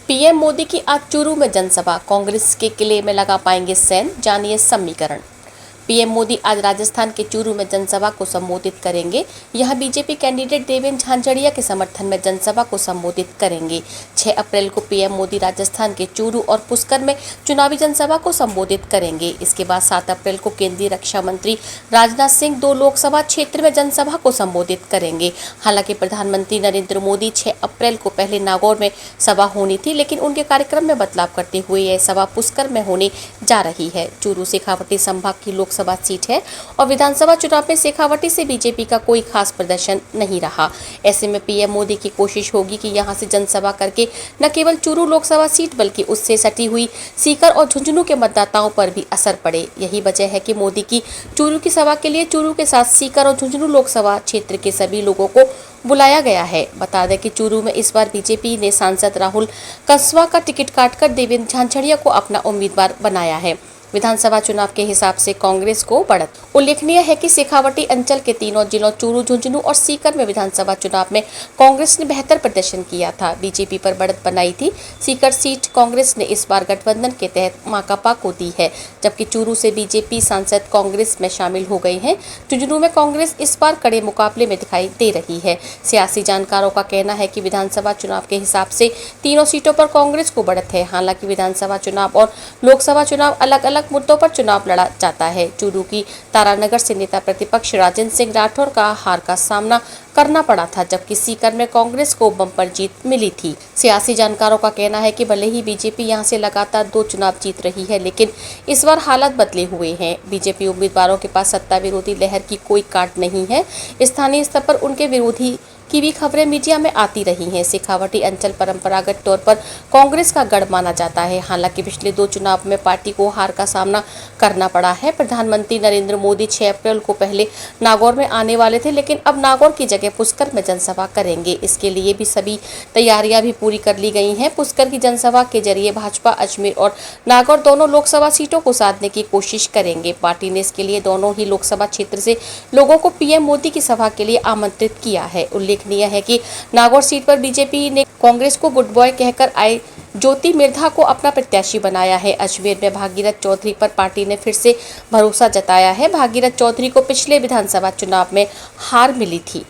PM Modi की आज चूरू में जनसभा, कांग्रेस के किले में लगा पाएंगे सेन, जानिए समीकरण। पीएम मोदी आज राजस्थान के चूरू में जनसभा को संबोधित करेंगे। यहां बीजेपी कैंडिडेट देवेंद्र झांझड़िया के समर्थन में जनसभा को संबोधित करेंगे। 6 अप्रैल को पीएम मोदी राजस्थान के चूरू और पुष्कर में चुनावी जनसभा को संबोधित करेंगे। इसके बाद 7 अप्रैल को केंद्रीय रक्षा मंत्री राजनाथ सिंह 2 लोकसभा क्षेत्र में जनसभा को संबोधित करेंगे। हालांकि प्रधानमंत्री नरेंद्र मोदी 6 अप्रैल को पहले नागौर में सभा होनी थी, लेकिन उनके कार्यक्रम में बदलाव करते हुए यह सभा पुष्कर में होने जा रही है। चूरू शेखावाटी संभाग की लोकसभा सीट है और विधानसभा चुनाव में शेखावाटी से बीजेपी का कोई खास प्रदर्शन नहीं रहा। ऐसे में पीएम मोदी की कोशिश होगी कि यहां से जनसभा करके न केवल चूरू लोकसभा सीट बल्कि उससे सटी हुई सीकर और झुंझुनू के मतदाताओं पर भी असर पड़े। यही वजह है कि मोदी की चूरू की सभा के लिए चूरू के साथ सीकर और झुंझुनू लोकसभा क्षेत्र के सभी लोगों को बुलाया गया है। बता दें कि चूरू में इस बार बीजेपी ने सांसद राहुल कंसवा का टिकट काटकर देवेंद्र झांझड़िया को अपना उम्मीदवार बनाया है। विधानसभा चुनाव के हिसाब से कांग्रेस को बढ़त। उल्लेखनीय है कि शेखावाटी अंचल के तीनों जिलों चूरू, झुंझुनू और सीकर में विधानसभा चुनाव में कांग्रेस ने बेहतर प्रदर्शन किया था, बीजेपी पर बढ़त बनाई थी। सीकर सीट कांग्रेस ने इस बार गठबंधन के तहत माकपा को दी है, जबकि चूरू से बीजेपी सांसद कांग्रेस में शामिल हो गए हैं। झुंझुनू में कांग्रेस इस बार कड़े मुकाबले में दिखाई दे रही है। सियासी जानकारों का कहना है कि विधानसभा चुनाव के हिसाब से तीनों सीटों पर कांग्रेस को बढ़त है। हालांकि विधानसभा चुनाव और लोकसभा चुनाव अलग अलग मुद्दों पर चुनाव लड़ा जाता है। चूरू की तारानगर से नेता प्रतिपक्ष राजेंद्र सिंह राठौर का हार का सामना करना पड़ा था, जबकि सीकर में कांग्रेस को बम्पर जीत मिली थी। सियासी जानकारों का कहना है कि भले ही बीजेपी यहां से लगातार 2 चुनाव जीत रही है, लेकिन इस बार हालात बदले हुए हैं। बीजेपी उम्मीदवारों के पास सत्ता विरोधी लहर की कोई काट नहीं है। स्थानीय स्तर पर उनके विरोधी की भी खबरें मीडिया में आती रही हैं। शेखावाटी अंचल परंपरागत तौर पर कांग्रेस का गढ़ माना जाता है। हालांकि पिछले 2 चुनाव में पार्टी को हार का सामना करना पड़ा है। प्रधानमंत्री नरेंद्र मोदी 6 अप्रैल को पहले नागौर में आने वाले थे, लेकिन अब नागौर की जगह पुष्कर में जनसभा करेंगे। इसके लिए भी सभी तैयारियां भी पूरी कर ली गई हैं। पुष्कर की जनसभा के जरिए भाजपा अजमेर और नागौर दोनों लोकसभा सीटों को साधने की कोशिश करेंगे। पार्टी ने इसके लिए दोनों ही लोकसभा क्षेत्र से लोगों को पीएम मोदी की सभा के लिए आमंत्रित किया है। उल्लेखनीय है कि नागौर सीट पर बीजेपी ने कांग्रेस को गुड बॉय कहकर आए ज्योति मिर्धा को अपना प्रत्याशी बनाया है। अजमेर में भागीरथ चौधरी पर पार्टी ने फिर से भरोसा जताया है। भागीरथ चौधरी को पिछले विधानसभा चुनाव में हार मिली थी।